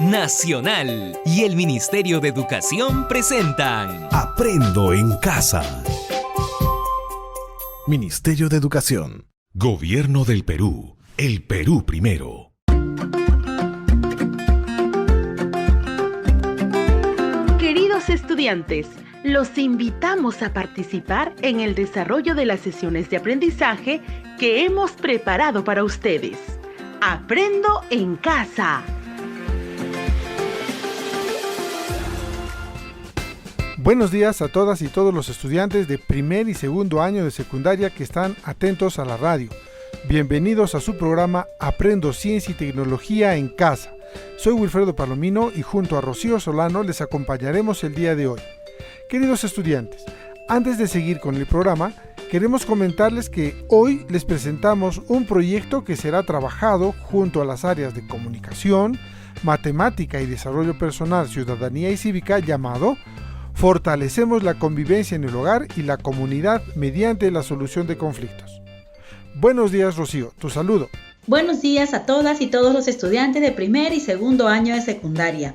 Nacional y el Ministerio de Educación presentan Aprendo en Casa. Ministerio de Educación. Gobierno del Perú. El Perú primero. Queridos estudiantes, los invitamos a participar en el desarrollo de las sesiones de aprendizaje que hemos preparado para ustedes. Aprendo en Casa. Buenos días a todas y todos los estudiantes de primer y segundo año de secundaria que están atentos a la radio. Bienvenidos a su programa Aprendo Ciencia y Tecnología en Casa. Soy Wilfredo Palomino y junto a Rocío Solano les acompañaremos el día de hoy. Queridos estudiantes, antes de seguir con el programa, queremos comentarles que hoy les presentamos un proyecto que será trabajado junto a las áreas de comunicación, matemática y desarrollo personal, ciudadanía y cívica llamado Fortalecemos la convivencia en el hogar y la comunidad mediante la solución de conflictos. Buenos días, Rocío, tu saludo. Buenos días a todas y todos los estudiantes de primer y segundo año de secundaria.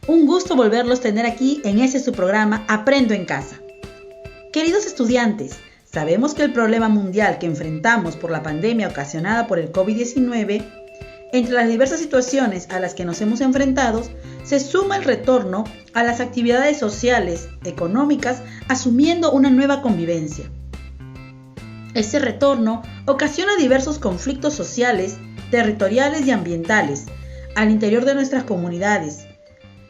Un gusto volverlos a tener aquí en su programa Aprendo en Casa. Queridos estudiantes, sabemos que el problema mundial que enfrentamos por la pandemia ocasionada por el COVID-19, entre las diversas situaciones a las que nos hemos enfrentado, se suma el retorno a las actividades sociales, económicas, asumiendo una nueva convivencia. Este retorno ocasiona diversos conflictos sociales, territoriales y ambientales al interior de nuestras comunidades.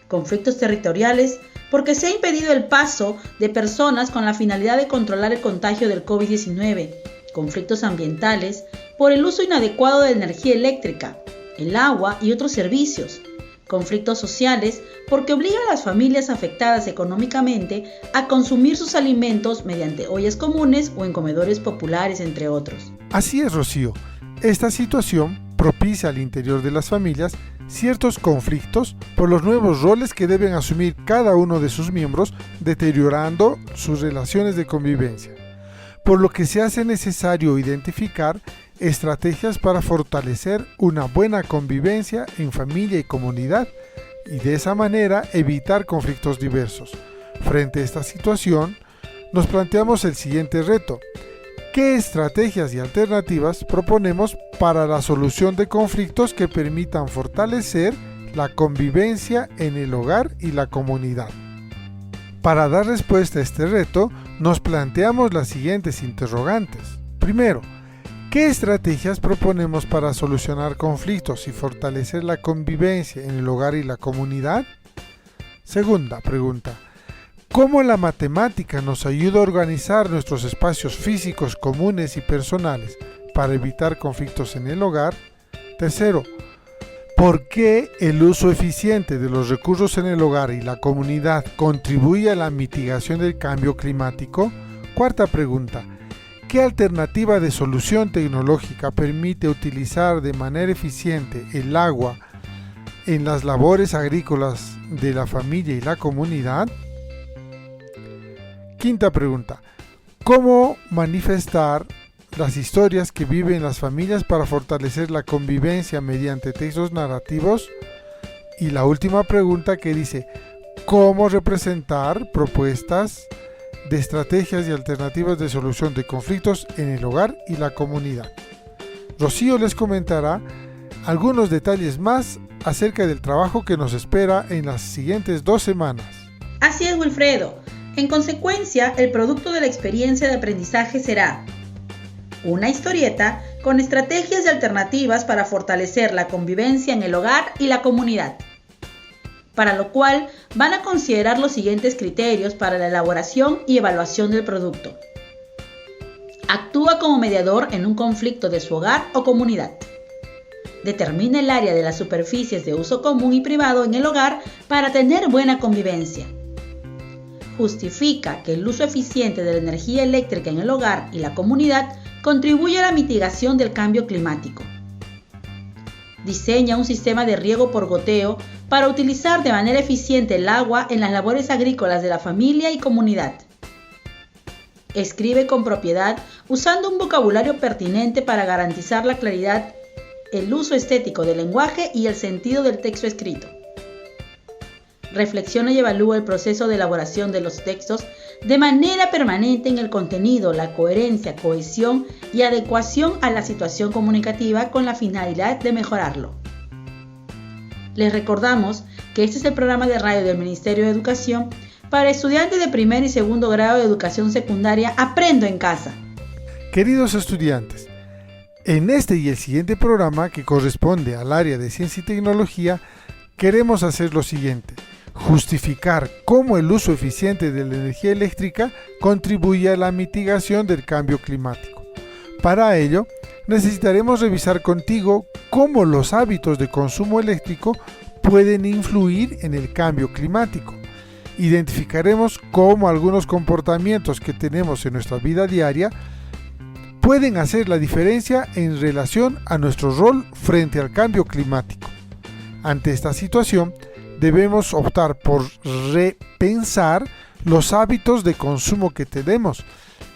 Conflictos territoriales porque se ha impedido el paso de personas con la finalidad de controlar el contagio del COVID-19. Conflictos ambientales por el uso inadecuado de energía eléctrica, el agua y otros servicios. Conflictos sociales porque obliga a las familias afectadas económicamente a consumir sus alimentos mediante ollas comunes o en comedores populares, entre otros. Así es, Rocío. Esta situación propicia al interior de las familias ciertos conflictos por los nuevos roles que deben asumir cada uno de sus miembros, deteriorando sus relaciones de convivencia. Por lo que se hace necesario identificar estrategias para fortalecer una buena convivencia en familia y comunidad y de esa manera evitar conflictos diversos. Frente a esta situación, nos planteamos el siguiente reto. ¿Qué estrategias y alternativas proponemos para la solución de conflictos que permitan fortalecer la convivencia en el hogar y la comunidad? Para dar respuesta a este reto, nos planteamos las siguientes interrogantes. Primero, ¿qué estrategias proponemos para solucionar conflictos y fortalecer la convivencia en el hogar y la comunidad? Segunda pregunta, ¿cómo la matemática nos ayuda a organizar nuestros espacios físicos comunes y personales para evitar conflictos en el hogar? Tercero, ¿por qué el uso eficiente de los recursos en el hogar y la comunidad contribuye a la mitigación del cambio climático? Cuarta pregunta, ¿qué alternativa de solución tecnológica permite utilizar de manera eficiente el agua en las labores agrícolas de la familia y la comunidad? Quinta pregunta, ¿cómo manifestar las historias que viven las familias para fortalecer la convivencia mediante textos narrativos? Y la última pregunta que dice, ¿cómo representar propuestas de estrategias y alternativas de solución de conflictos en el hogar y la comunidad? Rocío les comentará algunos detalles más acerca del trabajo que nos espera en las siguientes 2 semanas. Así es, Wilfredo. En consecuencia, el producto de la experiencia de aprendizaje será una historieta con estrategias y alternativas para fortalecer la convivencia en el hogar y la comunidad, para lo cual van a considerar los siguientes criterios para la elaboración y evaluación del producto. Actúa como mediador en un conflicto de su hogar o comunidad. Determina el área de las superficies de uso común y privado en el hogar para tener buena convivencia. Justifica que el uso eficiente de la energía eléctrica en el hogar y la comunidad contribuye a la mitigación del cambio climático. Diseña un sistema de riego por goteo para utilizar de manera eficiente el agua en las labores agrícolas de la familia y comunidad. Escribe con propiedad usando un vocabulario pertinente para garantizar la claridad, el uso estético del lenguaje y el sentido del texto escrito. reflexiona y evalúa el proceso de elaboración de los textos de manera permanente en el contenido, la coherencia, cohesión y adecuación a la situación comunicativa con la finalidad de mejorarlo. Les recordamos que este es el programa de radio del Ministerio de Educación para estudiantes de primer y segundo grado de educación secundaria Aprendo en Casa. Queridos estudiantes, en este y el siguiente programa, que corresponde al área de ciencia y tecnología, queremos hacer lo siguiente: justificar cómo el uso eficiente de la energía eléctrica contribuye a la mitigación del cambio climático. Para ello, necesitaremos revisar contigo cómo los hábitos de consumo eléctrico pueden influir en el cambio climático. Identificaremos cómo algunos comportamientos que tenemos en nuestra vida diaria pueden hacer la diferencia en relación a nuestro rol frente al cambio climático. Ante esta situación, debemos optar por repensar los hábitos de consumo que tenemos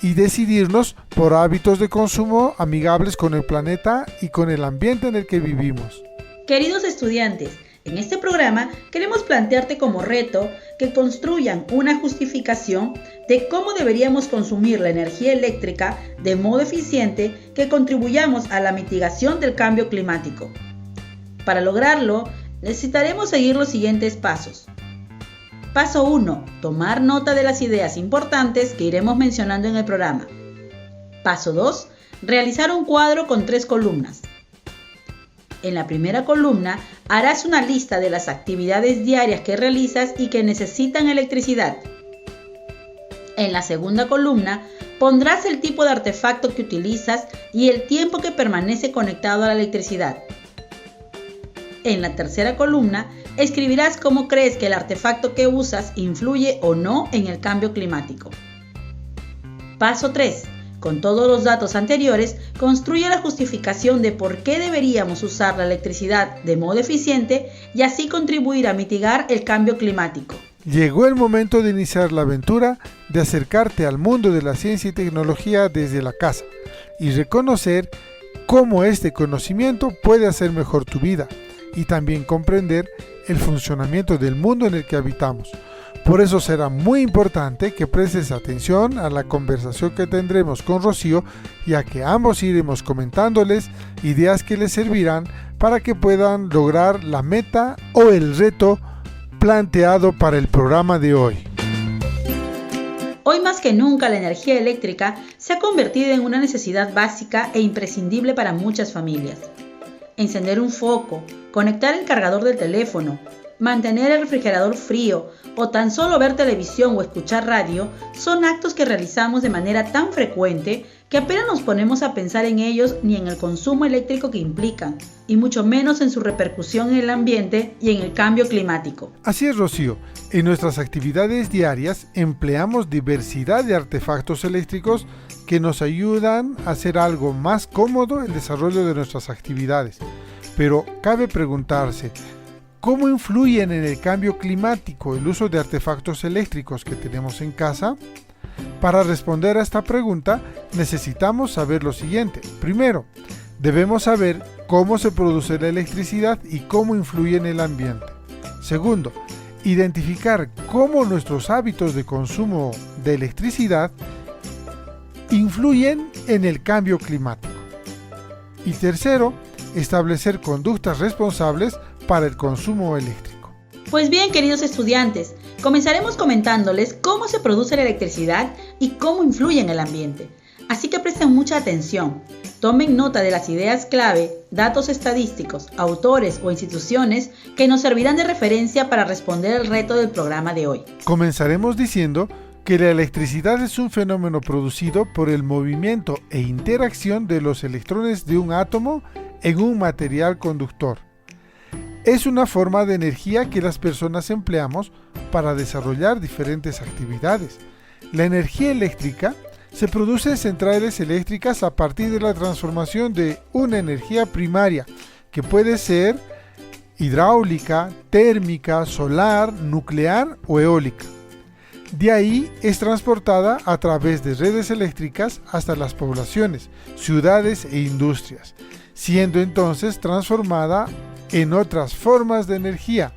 y decidirnos por hábitos de consumo amigables con el planeta y con el ambiente en el que vivimos. Queridos estudiantes, en este programa queremos plantearte como reto que construyan una justificación de cómo deberíamos consumir la energía eléctrica de modo eficiente que contribuyamos a la mitigación del cambio climático. Para lograrlo, necesitaremos seguir los siguientes pasos. Paso 1. Tomar nota de las ideas importantes que iremos mencionando en el programa. Paso 2. Realizar un cuadro con 3 columnas. En la primera columna harás una lista de las actividades diarias que realizas y que necesitan electricidad. En la segunda columna pondrás el tipo de artefacto que utilizas y el tiempo que permanece conectado a la electricidad. En la tercera columna escribirás cómo crees que el artefacto que usas influye o no en el cambio climático. Paso 3. Con todos los datos anteriores, construye la justificación de por qué deberíamos usar la electricidad de modo eficiente y así contribuir a mitigar el cambio climático. Llegó el momento de iniciar la aventura de acercarte al mundo de la ciencia y tecnología desde la casa y reconocer cómo este conocimiento puede hacer mejor tu vida y también comprender el funcionamiento del mundo en el que habitamos. Por eso será muy importante que prestes atención a la conversación que tendremos con Rocío, ya que ambos iremos comentándoles ideas que les servirán para que puedan lograr la meta o el reto planteado para el programa de hoy. Hoy más que nunca la energía eléctrica se ha convertido en una necesidad básica e imprescindible para muchas familias. Encender un foco, conectar el cargador del teléfono, mantener el refrigerador frío o tan solo ver televisión o escuchar radio son actos que realizamos de manera tan frecuente que apenas nos ponemos a pensar en ellos ni en el consumo eléctrico que implican, y mucho menos en su repercusión en el ambiente y en el cambio climático. Así es, Rocío. En nuestras actividades diarias empleamos diversidad de artefactos eléctricos que nos ayudan a hacer algo más cómodo el desarrollo de nuestras actividades. Pero cabe preguntarse, ¿cómo influyen en el cambio climático el uso de artefactos eléctricos que tenemos en casa? Para responder a esta pregunta, necesitamos saber lo siguiente. Primero, debemos saber cómo se produce la electricidad y cómo influye en el ambiente. Segundo, identificar cómo nuestros hábitos de consumo de electricidad influyen en el cambio climático. Y tercero, establecer conductas responsables para el consumo eléctrico. Pues bien, queridos estudiantes, comenzaremos comentándoles cómo se produce la electricidad y cómo influye en el ambiente. Así que presten mucha atención. Tomen nota de las ideas clave, datos estadísticos, autores o instituciones que nos servirán de referencia para responder al reto del programa de hoy. Comenzaremos diciendo que la electricidad es un fenómeno producido por el movimiento e interacción de los electrones de un átomo en un material conductor. Es una forma de energía que las personas empleamos para desarrollar diferentes actividades. La energía eléctrica se produce en centrales eléctricas a partir de la transformación de una energía primaria, que puede ser hidráulica, térmica, solar, nuclear o eólica. De ahí es transportada a través de redes eléctricas hasta las poblaciones, ciudades e industrias, siendo entonces transformada en otras formas de energía,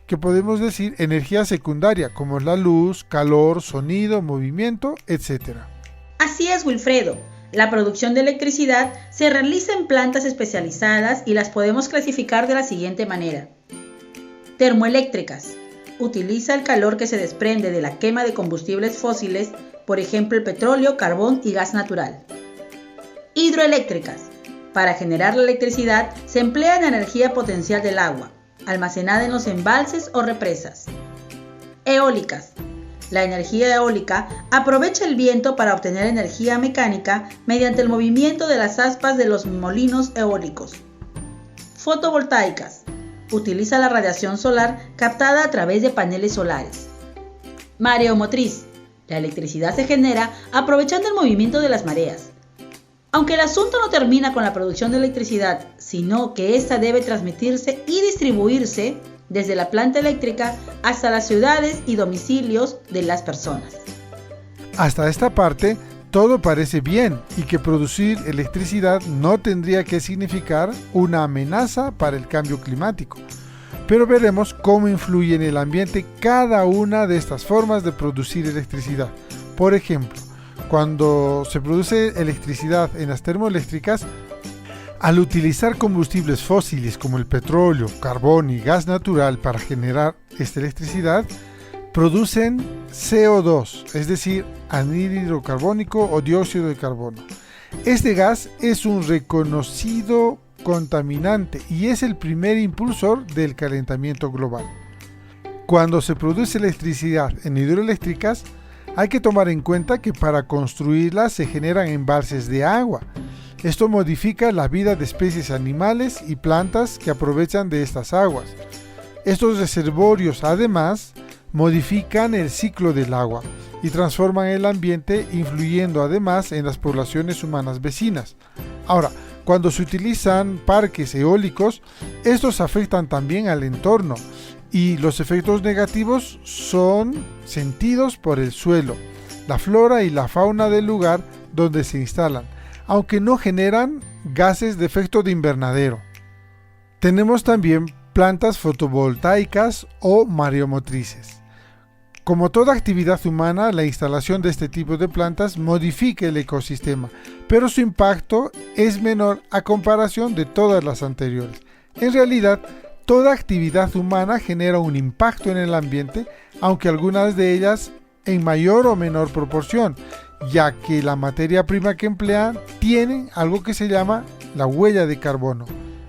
que podemos decir energía secundaria, como la luz, calor, sonido, movimiento, etc. Así es, Wilfredo. La producción de electricidad se realiza en plantas especializadas y las podemos clasificar de la siguiente manera. Termoeléctricas. Utiliza el calor que se desprende de la quema de combustibles fósiles, por ejemplo el petróleo, carbón y gas natural. Hidroeléctricas. Para generar la electricidad se emplea la energía potencial del agua, almacenada en los embalses o represas. Eólicas. La energía eólica aprovecha el viento para obtener energía mecánica mediante el movimiento de las aspas de los molinos eólicos. Fotovoltaicas. Utiliza la radiación solar captada a través de paneles solares. Mareomotriz. La electricidad se genera aprovechando el movimiento de las mareas. Aunque el asunto no termina con la producción de electricidad, sino que ésta debe transmitirse y distribuirse desde la planta eléctrica hasta las ciudades y domicilios de las personas. Hasta esta parte, todo parece bien y que producir electricidad no tendría que significar una amenaza para el cambio climático. Pero veremos cómo influye en el ambiente cada una de estas formas de producir electricidad. Por ejemplo, cuando se produce electricidad en las termoeléctricas, al utilizar combustibles fósiles como el petróleo, carbón y gas natural para generar esta electricidad, producen CO2, es decir, anhídrido carbónico o dióxido de carbono. Este gas es un reconocido contaminante y es el primer impulsor del calentamiento global. Cuando se produce electricidad en hidroeléctricas, hay que tomar en cuenta que para construirlas se generan embalses de agua. Esto modifica la vida de especies animales y plantas que aprovechan de estas aguas. Estos reservorios, además, modifican el ciclo del agua y transforman el ambiente, influyendo además en las poblaciones humanas vecinas. Ahora, cuando se utilizan parques eólicos, estos afectan también al entorno y los efectos negativos son sentidos por el suelo, la flora y la fauna del lugar donde se instalan, aunque no generan gases de efecto de invernadero. Tenemos también plantas fotovoltaicas o mareomotrices. Como toda actividad humana, la instalación de este tipo de plantas modifica el ecosistema, pero su impacto es menor a comparación de todas las anteriores. En realidad, toda actividad humana genera un impacto en el ambiente, aunque algunas de ellas en mayor o menor proporción, ya que la materia prima que emplean tiene algo que se llama la huella de carbono.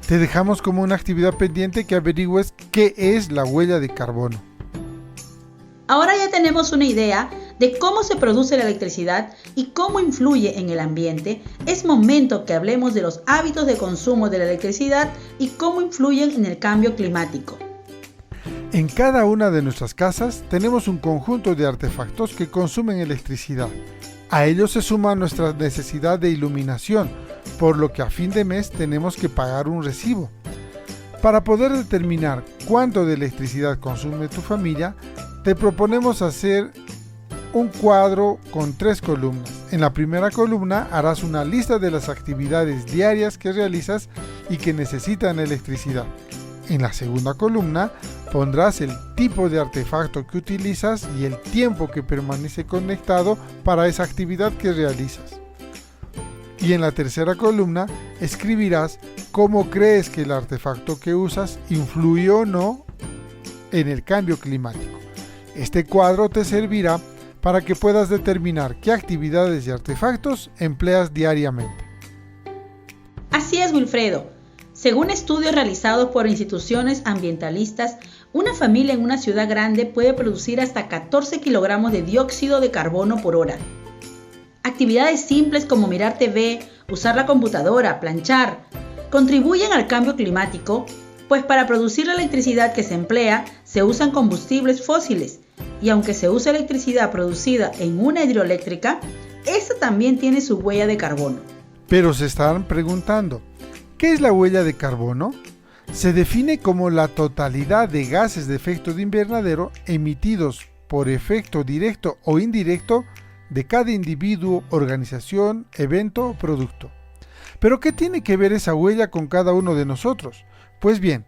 Te dejamos como una actividad pendiente que averigües qué es la huella de carbono. Ahora ya tenemos una idea de cómo se produce la electricidad y cómo influye en el ambiente. Es momento que hablemos de los hábitos de consumo de la electricidad y cómo influyen en el cambio climático. En cada una de nuestras casas tenemos un conjunto de artefactos que consumen electricidad. A ellos se suma nuestra necesidad de iluminación, por lo que a fin de mes tenemos que pagar un recibo. Para poder determinar cuánto de electricidad consume tu familia, te proponemos hacer un cuadro con 3 columnas. En la primera columna harás una lista de las actividades diarias que realizas y que necesitan electricidad. En la segunda columna pondrás el tipo de artefacto que utilizas y el tiempo que permanece conectado para esa actividad que realizas. Y en la tercera columna escribirás cómo crees que el artefacto que usas influye o no en el cambio climático. Este cuadro te servirá para que puedas determinar qué actividades y artefactos empleas diariamente. Así es, Wilfredo. Según estudios realizados por instituciones ambientalistas, una familia en una ciudad grande puede producir hasta 14 kilogramos de dióxido de carbono por hora. Actividades simples como mirar TV, usar la computadora, planchar, contribuyen al cambio climático, pues para producir la electricidad que se emplea se usan combustibles fósiles, y aunque se usa electricidad producida en una hidroeléctrica, esta también tiene su huella de carbono. Pero se estarán preguntando, ¿qué es la huella de carbono? Se define como la totalidad de gases de efecto de invernadero emitidos por efecto directo o indirecto de cada individuo, organización, evento o producto. ¿Pero qué tiene que ver esa huella con cada uno de nosotros? Pues bien,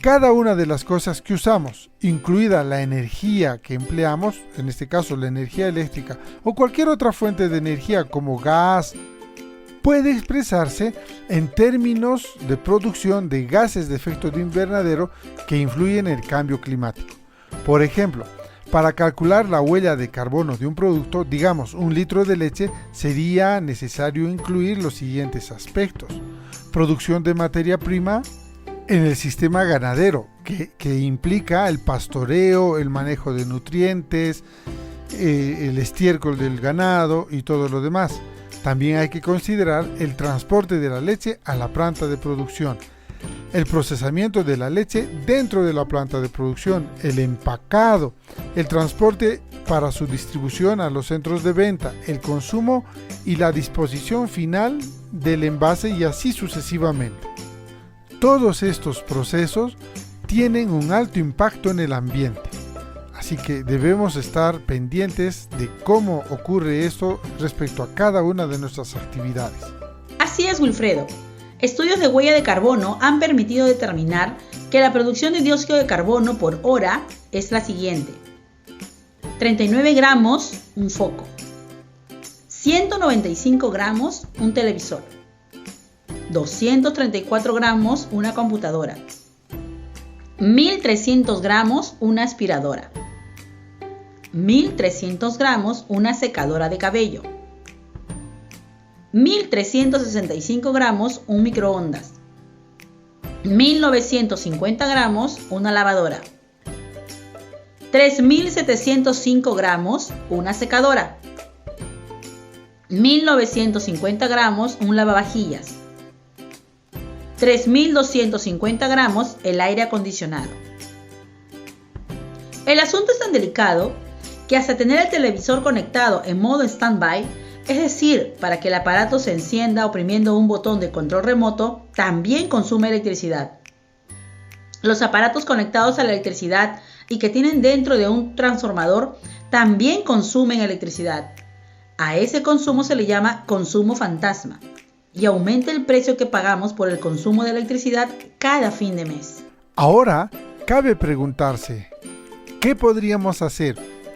Cada una de las cosas que usamos, incluida la energía que empleamos, en este caso la energía eléctrica o cualquier otra fuente de energía como gas, puede expresarse en términos de producción de gases de efecto de invernadero que influyen en el cambio climático. Por ejemplo, para calcular la huella de carbono de un producto, digamos 1 litro de leche, sería necesario incluir los siguientes aspectos: producción de materia prima en el sistema ganadero, que implica el pastoreo, el manejo de nutrientes, el estiércol del ganado y todo lo demás. También hay que considerar el transporte de la leche a la planta de producción, el procesamiento de la leche dentro de la planta de producción, el empacado, el transporte para su distribución a los centros de venta, el consumo y la disposición final del envase y así sucesivamente. Todos estos procesos tienen un alto impacto en el ambiente, así que debemos estar pendientes de cómo ocurre esto respecto a cada una de nuestras actividades. Así es, Wilfredo. Estudios de huella de carbono han permitido determinar que la producción de dióxido de carbono por hora es la siguiente: 39 gramos un foco, 195 gramos un televisor, 234 gramos una computadora, 1300 gramos una aspiradora, 1300 gramos una secadora de cabello, 1365 gramos un microondas, 1950 gramos una lavadora, 3705 gramos una secadora, 1950 gramos un lavavajillas, 3250 gramos el aire acondicionado. El asunto es tan delicado que hasta tener el televisor conectado en modo stand-by, es decir, para que el aparato se encienda oprimiendo un botón de control remoto, también consume electricidad. Los aparatos conectados a la electricidad y que tienen dentro de un transformador también consumen electricidad. A ese consumo se le llama consumo fantasma y aumenta el precio que pagamos por el consumo de electricidad cada fin de mes. Ahora, cabe preguntarse, ¿qué podríamos hacer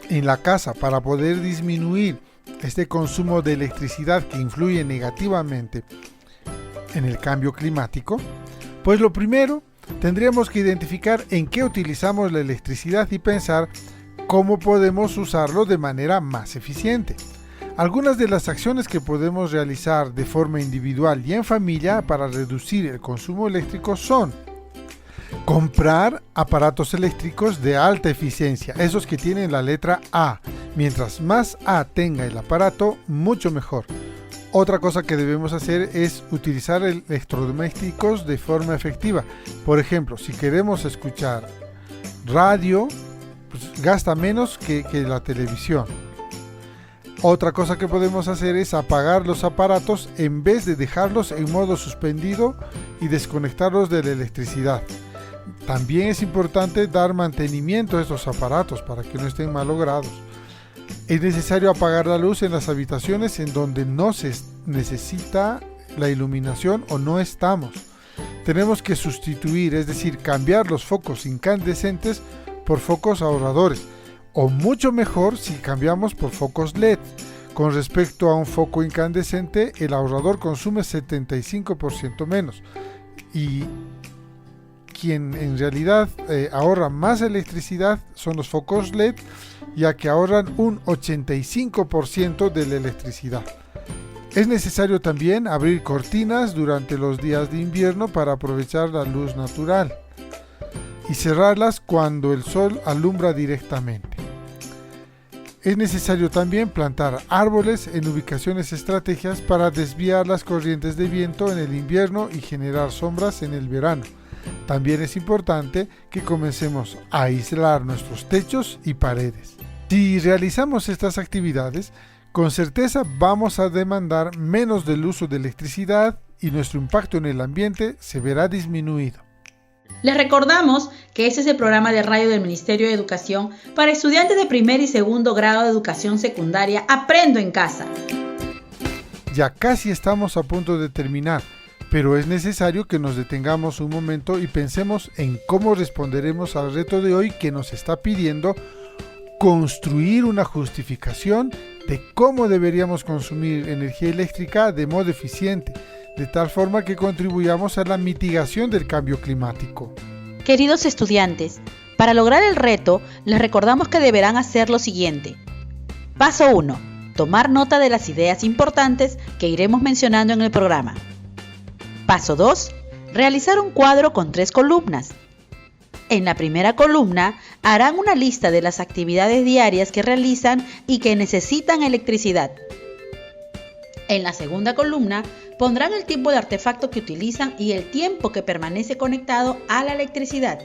en la casa para poder disminuir este consumo de electricidad que influye negativamente en el cambio climático? Pues lo primero, tendríamos que identificar en qué utilizamos la electricidad y pensar cómo podemos usarlo de manera más eficiente. Algunas de las acciones que podemos realizar de forma individual y en familia para reducir el consumo eléctrico son: comprar aparatos eléctricos de alta eficiencia, esos que tienen la letra A. Mientras más A tenga el aparato, mucho mejor. Otra cosa que debemos hacer es utilizar electrodomésticos de forma efectiva. Por ejemplo, si queremos escuchar radio, pues gasta menos que la televisión. Otra cosa que podemos hacer es apagar los aparatos en vez de dejarlos en modo suspendido y desconectarlos de la electricidad. También es importante dar mantenimiento a estos aparatos para que no estén malogrados. Es necesario apagar la luz en las habitaciones en donde no se necesita la iluminación o no estamos. Tenemos que sustituir, es decir, cambiar los focos incandescentes por focos ahorradores, o mucho mejor si cambiamos por focos LED. Con respecto a un foco incandescente, el ahorrador consume 75% menos, y quien en realidad ahorra más electricidad son los focos LED, ya que ahorran un 85% de la electricidad. Es necesario también abrir cortinas durante los días de invierno para aprovechar la luz natural y cerrarlas cuando el sol alumbra directamente. Es necesario también plantar árboles en ubicaciones estratégicas para desviar las corrientes de viento en el invierno y generar sombras en el verano. También es importante que comencemos a aislar nuestros techos y paredes. Si realizamos estas actividades, con certeza vamos a demandar menos del uso de electricidad y nuestro impacto en el ambiente se verá disminuido. Les recordamos que este es el programa de radio del Ministerio de Educación para estudiantes de primer y segundo grado de educación secundaria Aprendo en Casa. Ya casi estamos a punto de terminar, pero es necesario que nos detengamos un momento y pensemos en cómo responderemos al reto de hoy que nos está pidiendo construir una justificación de cómo deberíamos consumir energía eléctrica de modo eficiente, de tal forma que contribuyamos a la mitigación del cambio climático. Queridos estudiantes, para lograr el reto, les recordamos que deberán hacer lo siguiente. Paso 1. Tomar nota de las ideas importantes que iremos mencionando en el programa. Paso 2. Realizar un cuadro con 3 columnas. En la primera columna harán una lista de las actividades diarias que realizan y que necesitan electricidad. En la segunda columna pondrán el tipo de artefacto que utilizan y el tiempo que permanece conectado a la electricidad.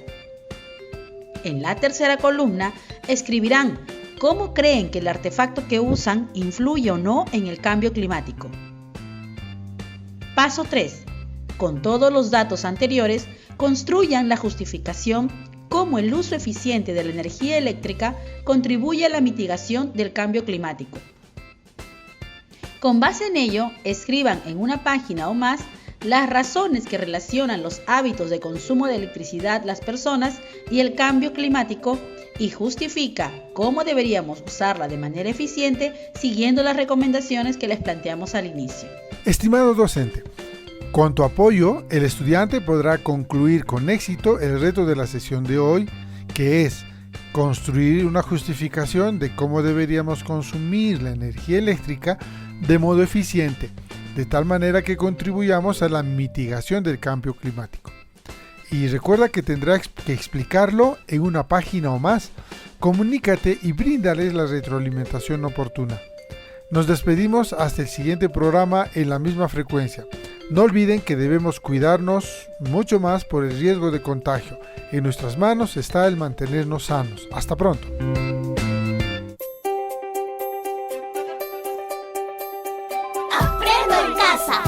En la tercera columna escribirán cómo creen que el artefacto que usan influye o no en el cambio climático. Paso 3. Con todos los datos anteriores, construyan la justificación cómo el uso eficiente de la energía eléctrica contribuye a la mitigación del cambio climático. Con base en ello, escriban en una página o más las razones que relacionan los hábitos de consumo de electricidad las personas y el cambio climático y justifica cómo deberíamos usarla de manera eficiente siguiendo las recomendaciones que les planteamos al inicio. Estimado docente, con tu apoyo, el estudiante podrá concluir con éxito el reto de la sesión de hoy, que es construir una justificación de cómo deberíamos consumir la energía eléctrica de modo eficiente, de tal manera que contribuyamos a la mitigación del cambio climático. Y recuerda que tendrás que explicarlo en una página o más. Comunícate y bríndales la retroalimentación oportuna. Nos despedimos hasta el siguiente programa en la misma frecuencia. No olviden que debemos cuidarnos mucho más por el riesgo de contagio. En nuestras manos está el mantenernos sanos. Hasta pronto. Aprendo en casa.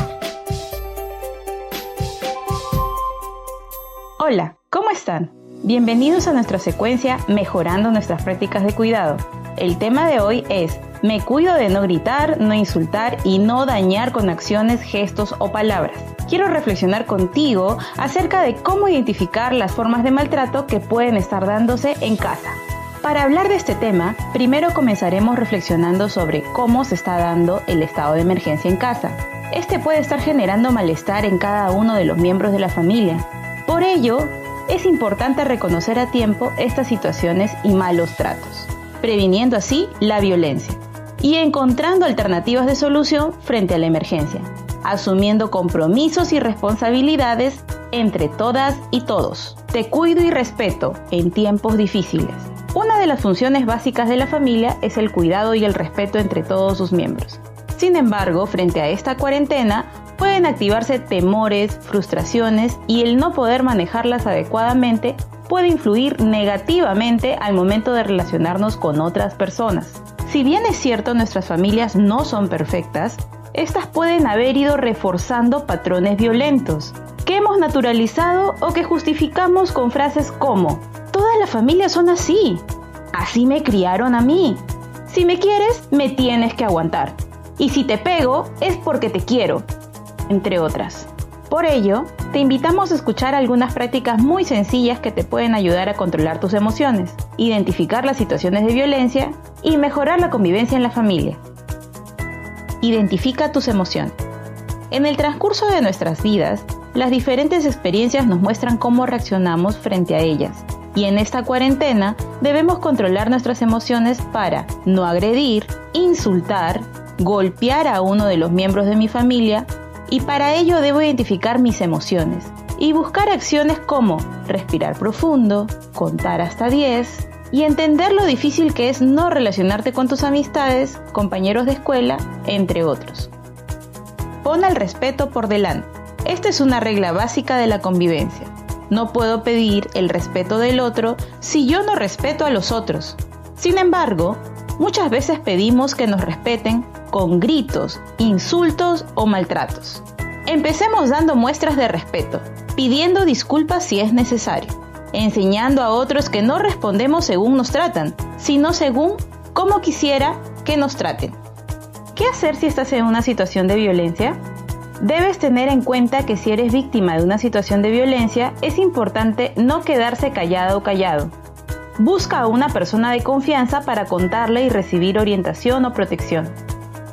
Hola, ¿cómo están? Bienvenidos a nuestra secuencia Mejorando nuestras prácticas de cuidado. El tema de hoy es: me cuido de no gritar, no insultar y no dañar con acciones, gestos o palabras. Quiero reflexionar contigo acerca de cómo identificar las formas de maltrato que pueden estar dándose en casa. Para hablar de este tema, primero comenzaremos reflexionando sobre cómo se está dando el estado de emergencia en casa. Este puede estar generando malestar en cada uno de los miembros de la familia. Por ello, es importante reconocer a tiempo estas situaciones y malos tratos, previniendo así la violencia y encontrando alternativas de solución frente a la emergencia, asumiendo compromisos y responsabilidades entre todas y todos. Te cuido y respeto en tiempos difíciles. Una de las funciones básicas de la familia es el cuidado y el respeto entre todos sus miembros. Sin embargo, frente a esta cuarentena, pueden activarse temores, frustraciones y el no poder manejarlas adecuadamente puede influir negativamente al momento de relacionarnos con otras personas. Si bien es cierto, nuestras familias no son perfectas, estas pueden haber ido reforzando patrones violentos, que hemos naturalizado o que justificamos con frases como: todas las familias son así, así me criaron a mí, si me quieres, me tienes que aguantar, y si te pego, es porque te quiero, entre otras. Por ello, te invitamos a escuchar algunas prácticas muy sencillas que te pueden ayudar a controlar tus emociones, identificar las situaciones de violencia y mejorar la convivencia en la familia. Identifica tus emociones. En el transcurso de nuestras vidas, las diferentes experiencias nos muestran cómo reaccionamos frente a ellas. Y en esta cuarentena debemos controlar nuestras emociones para no agredir, insultar, golpear a uno de los miembros de mi familia, y para ello debo identificar mis emociones y buscar acciones como respirar profundo, contar hasta 10 y entender lo difícil que es no relacionarte con tus amistades, compañeros de escuela, entre otros. Pon el respeto por delante. Esta es una regla básica de la convivencia. No puedo pedir el respeto del otro si yo no respeto a los otros. Sin embargo, muchas veces pedimos que nos respeten con gritos, insultos o maltratos. Empecemos dando muestras de respeto, pidiendo disculpas si es necesario, enseñando a otros que no respondemos según nos tratan, sino según cómo quisiera que nos traten. ¿Qué hacer si estás en una situación de violencia? Debes tener en cuenta que si eres víctima de una situación de violencia, es importante no quedarse callada o callado. Busca a una persona de confianza para contarle y recibir orientación o protección.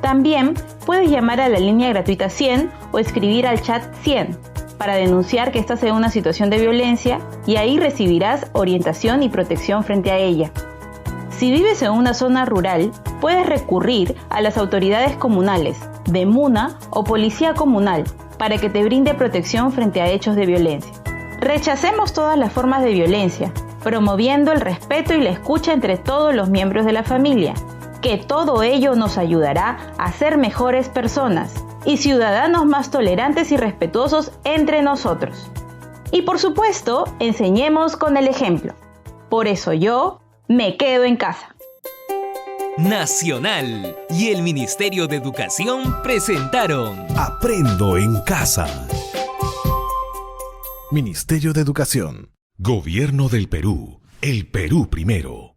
También puedes llamar a la línea gratuita 100 o escribir al chat 100 para denunciar que estás en una situación de violencia y ahí recibirás orientación y protección frente a ella. Si vives en una zona rural, puedes recurrir a las autoridades comunales, de MUNA o Policía Comunal, para que te brinde protección frente a hechos de violencia. Rechacemos todas las formas de violencia, promoviendo el respeto y la escucha entre todos los miembros de la familia, que todo ello nos ayudará a ser mejores personas y ciudadanos más tolerantes y respetuosos entre nosotros. Y por supuesto, enseñemos con el ejemplo. Por eso yo me quedo en casa. Nacional y el Ministerio de Educación presentaron Aprendo en casa. Ministerio de Educación. Gobierno del Perú. El Perú primero.